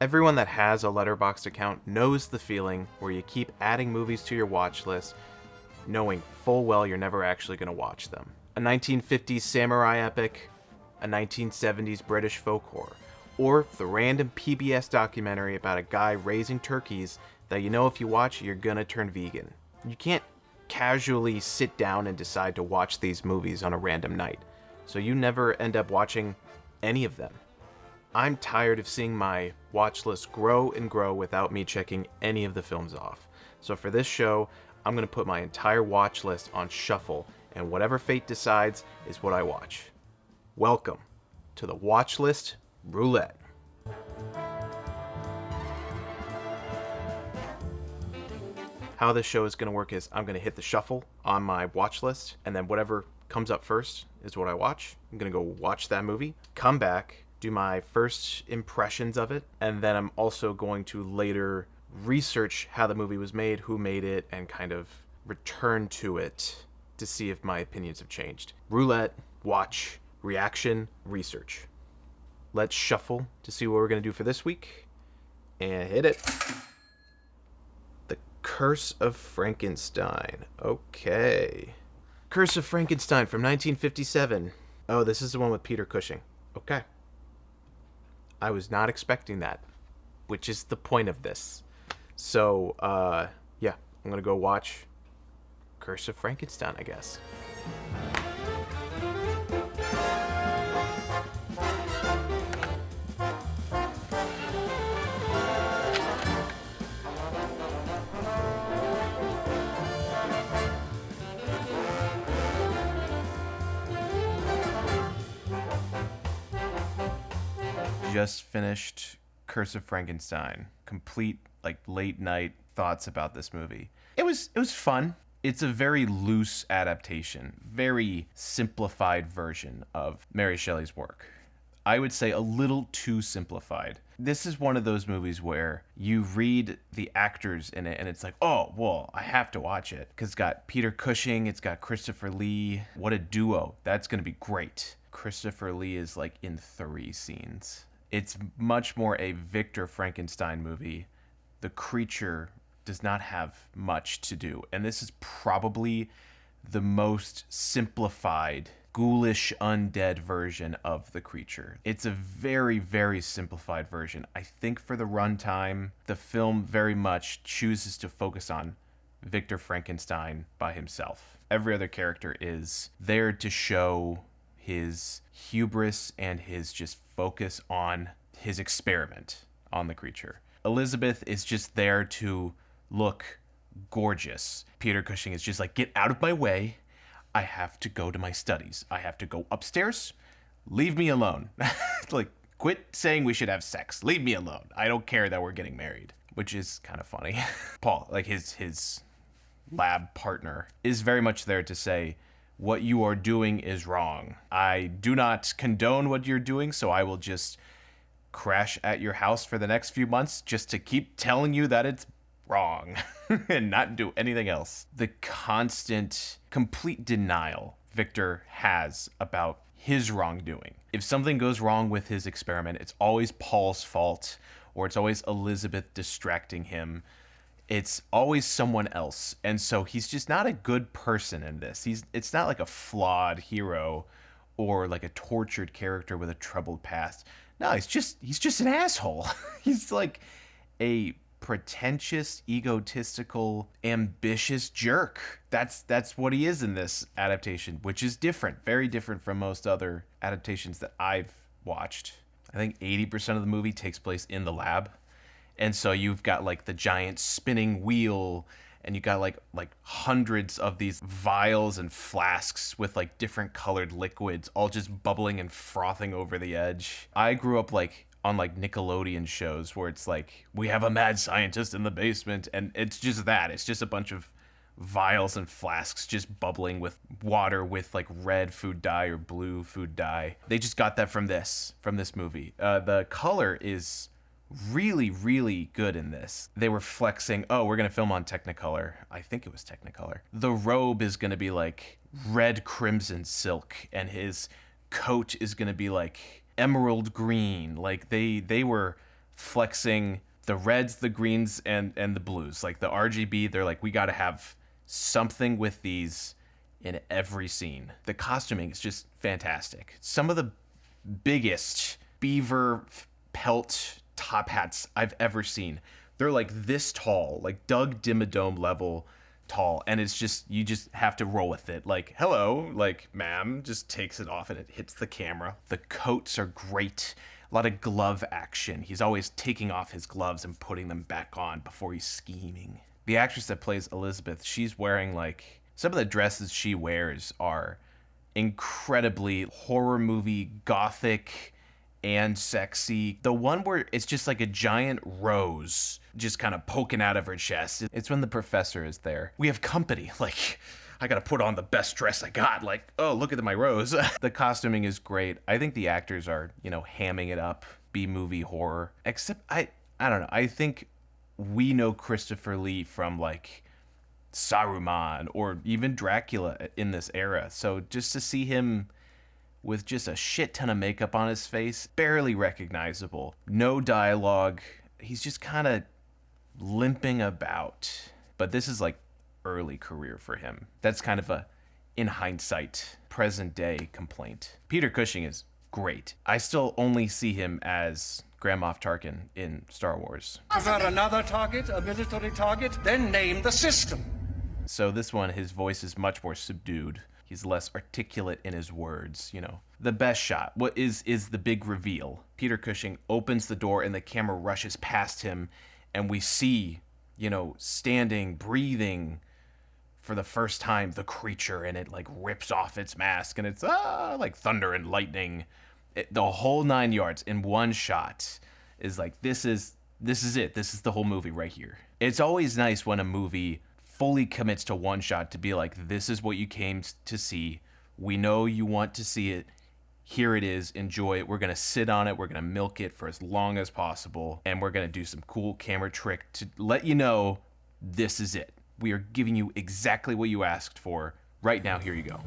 Everyone that has a Letterboxd account knows the feeling where you keep adding movies to your watch list, knowing full well you're never actually going to watch them. A 1950s samurai epic, a 1970s British folk horror, or the random PBS documentary about a guy raising turkeys that you know if you watch, you're gonna turn vegan. You can't casually sit down and decide to watch these movies on a random night, so you never end up watching any of them. I'm tired of seeing my watch list grow and grow without me checking any of the films off. So for this show, I'm going to put my entire watch list on shuffle, and whatever fate decides is what I watch. Welcome to the Watchlist Roulette. How this show is going to work is I'm going to hit the shuffle on my watch list, and then whatever comes up first is what I watch. I'm going to go watch that movie, come back, do my first impressions of it, and then I'm also going to later research how the movie was made, who made it, and kind of return to it to see if my opinions have changed. Roulette, watch, reaction, research. Let's shuffle to see what we're going to do for this week, and hit it. The Curse of Frankenstein. Okay. Curse of Frankenstein from 1957. Oh, this is the one with Peter Cushing. Okay. I was not expecting that, which is the point of this. So, yeah, I'm going to go watch Curse of Frankenstein, I guess. Just finished Curse of Frankenstein. Complete late night thoughts about this movie. It was fun. It's a very loose adaptation, very simplified version of Mary Shelley's work. I would say a little too simplified. This is one of those movies where you read the actors in it and it's like, oh, well, I have to watch it. Because it's got Peter Cushing, it's got Christopher Lee. What a duo. That's going to be great. Christopher Lee is in 3 scenes. It's much more a Victor Frankenstein movie. The creature does not have much to do. And this is probably the most simplified, ghoulish, undead version of the creature. It's a very, very simplified version. I think for the runtime, the film very much chooses to focus on Victor Frankenstein by himself. Every other character is there to show his hubris and his just focus on his experiment on the creature. Elizabeth is just there to look gorgeous. Peter Cushing is just get out of my way. I have to go to my studies. I have to go upstairs. Leave me alone. Quit saying we should have sex. Leave me alone. I don't care that we're getting married, which is kind of funny. Paul, his lab partner, is very much there to say, what you are doing is wrong. I do not condone what you're doing, so I will just crash at your house for the next few months just to keep telling you that it's wrong and not do anything else. The constant, complete denial Victor has about his wrongdoing. If something goes wrong with his experiment, it's always Paul's fault, or it's always Elizabeth distracting him. It's always someone else. And so he's just not a good person in this. It's not like a flawed hero or like a tortured character with a troubled past. No, he's just an asshole. He's like a pretentious, egotistical, ambitious jerk. That's what he is in this adaptation, which is different, very different from most other adaptations that I've watched. I think 80% of the movie takes place in the lab. And so you've got the giant spinning wheel, and you got like hundreds of these vials and flasks with different colored liquids all just bubbling and frothing over the edge. I grew up on Nickelodeon shows where it's we have a mad scientist in the basement, and it's just that. It's just a bunch of vials and flasks just bubbling with water with red food dye or blue food dye. They just got that from this movie. The color is really, really good in this. They were flexing, oh, we're going to film on Technicolor. I think it was Technicolor. The robe is going to be red crimson silk, and his coat is going to be emerald green. They were flexing the reds, the greens, and the blues. Like the RGB, they're like, we got to have something with these in every scene. The costuming is just fantastic. Some of the biggest beaver pelt top hats I've ever seen. They're like this tall, like Doug Dimmadome level tall, and it's just, you just have to roll with it. Like, hello, like, ma'am, just takes it off and it hits the camera. The coats are great. A lot of glove action. He's always taking off his gloves and putting them back on before he's scheming. The actress that plays Elizabeth, she's wearing like, some of the dresses she wears are incredibly horror movie gothic and sexy. The one where it's just like a giant rose just kind of poking out of her chest. It's when the professor is there. We have company. Like, I gotta put on the best dress I got. Like, oh, look at my rose. The costuming is great. I think the actors are, hamming it up. B-movie horror. Except, I don't know. I think we know Christopher Lee from, like, Saruman or even Dracula in this era. So just to see him with just a shit ton of makeup on his face, barely recognizable, no dialogue, he's just kind of limping about. But this is like early career for him. That's kind of a, in hindsight, present day complaint. Peter Cushing is great. I still only see him as Grand Moff Tarkin in Star Wars. Is there another target, a military target? Then name the system. So this one, his voice is much more subdued. He's less articulate in his words, The best shot, what is the big reveal. Peter Cushing opens the door and the camera rushes past him and we see, standing, breathing for the first time, the creature, and it like rips off its mask and it's like thunder and lightning. The whole 9 yards in one shot is like, this is it. This is the whole movie right here. It's always nice when a movie fully commits to one shot to be like, this is what you came to see. We know you want to see it. Here it is. Enjoy it. We're going to sit on it. We're going to milk it for as long as possible. And we're going to do some cool camera trick to let you know this is it. We are giving you exactly what you asked for. Right now, here you go.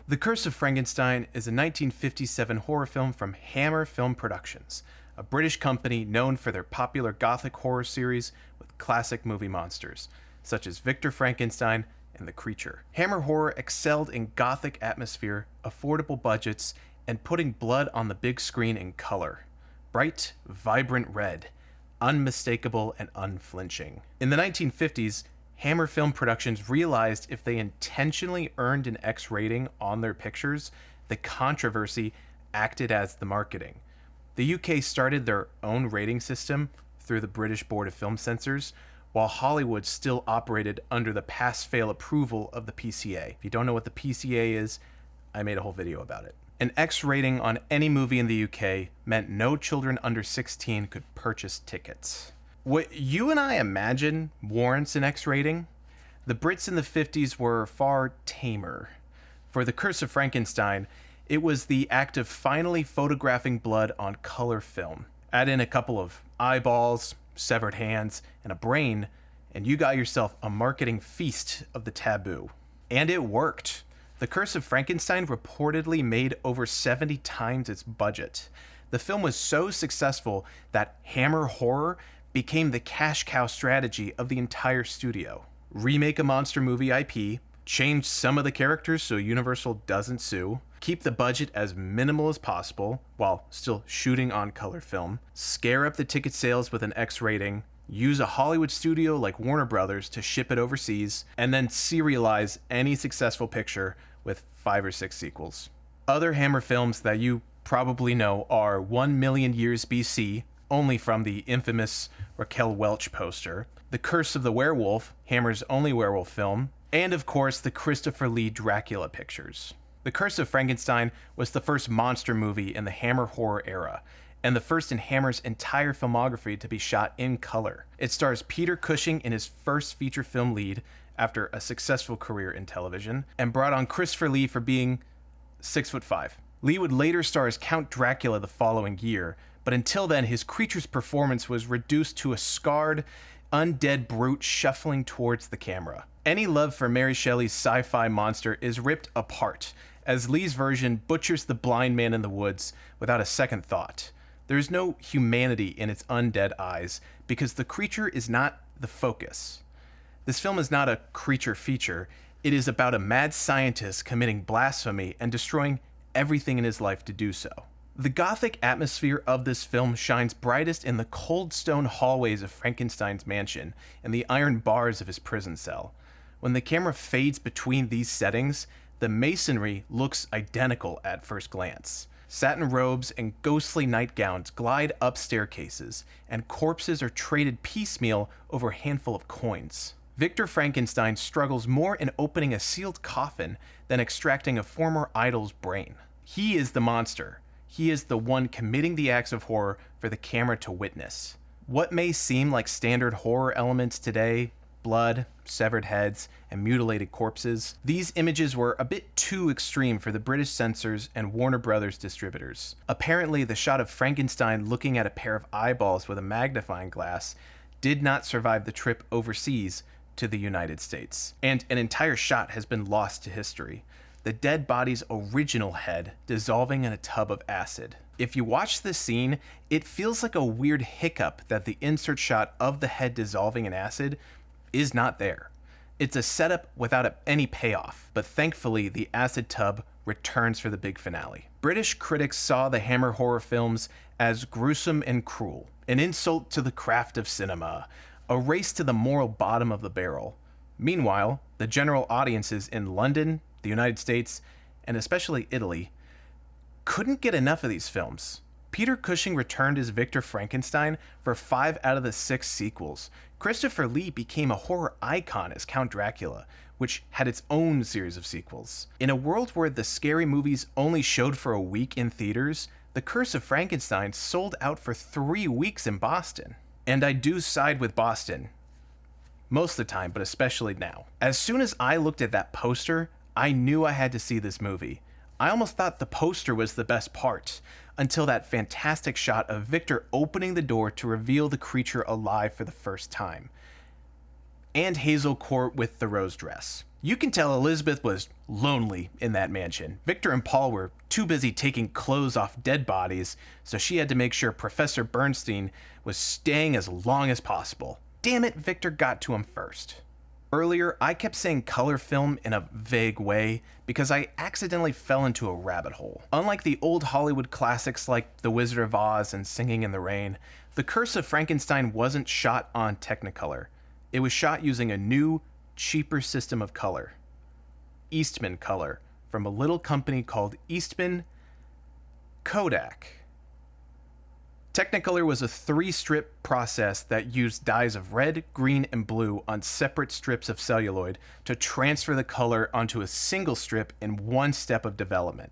The Curse of Frankenstein is a 1957 horror film from Hammer Film Productions, a British company known for their popular gothic horror series with classic movie monsters, such as Victor Frankenstein and The Creature. Hammer Horror excelled in gothic atmosphere, affordable budgets, and putting blood on the big screen in color. Bright, vibrant red, unmistakable and unflinching. In the 1950s, Hammer Film Productions realized if they intentionally earned an X rating on their pictures, the controversy acted as the marketing. The UK started their own rating system through the British Board of Film Censors, while Hollywood still operated under the pass-fail approval of the PCA. If you don't know what the PCA is, I made a whole video about it. An X rating on any movie in the UK meant no children under 16 could purchase tickets. What you and I imagine warrants an X rating, the Brits in the 50s were far tamer. For The Curse of Frankenstein, it was the act of finally photographing blood on color film. Add in a couple of eyeballs, severed hands, and a brain, and you got yourself a marketing feast of the taboo. And it worked. The Curse of Frankenstein reportedly made over 70 times its budget. The film was so successful that Hammer Horror became the cash cow strategy of the entire studio. Remake a monster movie IP, change some of the characters so Universal doesn't sue, keep the budget as minimal as possible while still shooting on color film, scare up the ticket sales with an X rating, use a Hollywood studio like Warner Brothers to ship it overseas, and then serialize any successful picture with 5 or 6 sequels. Other Hammer films that you probably know are 1 Million Years BC, only from the infamous Raquel Welch poster, The Curse of the Werewolf, Hammer's only werewolf film, and of course the Christopher Lee Dracula pictures. The Curse of Frankenstein was the first monster movie in the Hammer horror era, and the first in Hammer's entire filmography to be shot in color. It stars Peter Cushing in his first feature film lead after a successful career in television, and brought on Christopher Lee for being 6'5". Lee would later star as Count Dracula the following year, but until then his creature's performance was reduced to a scarred, undead brute shuffling towards the camera. Any love for Mary Shelley's sci-fi monster is ripped apart, as Lee's version butchers the blind man in the woods without a second thought. There's no humanity in its undead eyes because the creature is not the focus. This film is not a creature feature. It is about a mad scientist committing blasphemy and destroying everything in his life to do so. The gothic atmosphere of this film shines brightest in the cold stone hallways of Frankenstein's mansion and the iron bars of his prison cell. When the camera fades between these settings, the masonry looks identical at first glance. Satin robes and ghostly nightgowns glide up staircases, and corpses are traded piecemeal over a handful of coins. Victor Frankenstein struggles more in opening a sealed coffin than extracting a former idol's brain. He is the monster. He is the one committing the acts of horror for the camera to witness. What may seem like standard horror elements today, blood, severed heads, and mutilated corpses, these images were a bit too extreme for the British censors and Warner Brothers distributors. Apparently, the shot of Frankenstein looking at a pair of eyeballs with a magnifying glass did not survive the trip overseas to the United States, and an entire shot has been lost to history. The dead body's original head dissolving in a tub of acid. If you watch this scene, it feels like a weird hiccup that the insert shot of the head dissolving in acid is not there. It's a setup without any payoff, but thankfully the acid tub returns for the big finale. British critics saw the Hammer horror films as gruesome and cruel, an insult to the craft of cinema, a race to the moral bottom of the barrel. Meanwhile, the general audiences in London, the United States, and especially Italy, couldn't get enough of these films. Peter Cushing returned as Victor Frankenstein for 5 out of the 6 sequels. Christopher Lee became a horror icon as Count Dracula, which had its own series of sequels. In a world where the scary movies only showed for a week in theaters, The Curse of Frankenstein sold out for 3 weeks in Boston. And I do side with Boston. Most of the time, but especially now. As soon as I looked at that poster, I knew I had to see this movie. I almost thought the poster was the best part, until that fantastic shot of Victor opening the door to reveal the creature alive for the first time. And Hazel Court with the rose dress. You can tell Elizabeth was lonely in that mansion. Victor and Paul were too busy taking clothes off dead bodies, so she had to make sure Professor Bernstein was staying as long as possible. Damn it, Victor got to him first. Earlier, I kept saying color film in a vague way because I accidentally fell into a rabbit hole. Unlike the old Hollywood classics like The Wizard of Oz and Singing in the Rain, The Curse of Frankenstein wasn't shot on Technicolor. It was shot using a new, cheaper system of color. Eastman color, from a little company called Eastman Kodak. Technicolor was a 3-strip process that used dyes of red, green, and blue on separate strips of celluloid to transfer the color onto a single strip in one step of development.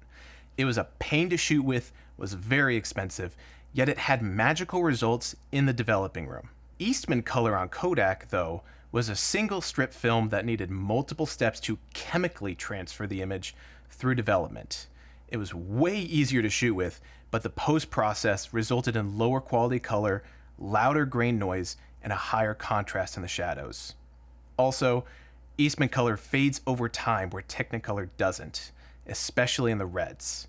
It was a pain to shoot with, was very expensive, yet it had magical results in the developing room. Eastman color on Kodak, though, was a single strip film that needed multiple steps to chemically transfer the image through development. It was way easier to shoot with, but the post-process resulted in lower quality color, louder grain noise, and a higher contrast in the shadows. Also, Eastman color fades over time where Technicolor doesn't, especially in the reds.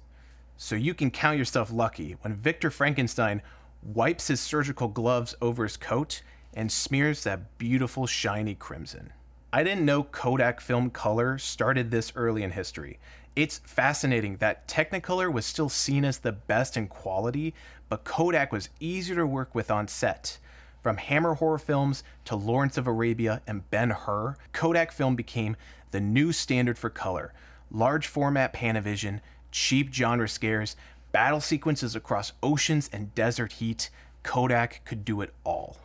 So you can count yourself lucky when Victor Frankenstein wipes his surgical gloves over his coat and smears that beautiful shiny crimson. I didn't know Kodak film color started this early in history. It's fascinating that Technicolor was still seen as the best in quality, but Kodak was easier to work with on set. From Hammer horror films to Lawrence of Arabia and Ben-Hur, Kodak film became the new standard for color. Large format Panavision, cheap genre scares, battle sequences across oceans and desert heat, Kodak could do it all.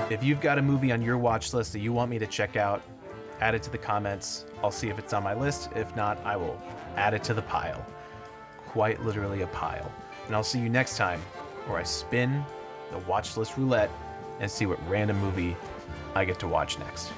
If you've got a movie on your watch list that you want me to check out, add it to the comments. I'll see if it's on my list. If not, I will add it to the pile. Quite literally a pile. And I'll see you next time where I spin the Watchlist Roulette and see what random movie I get to watch next.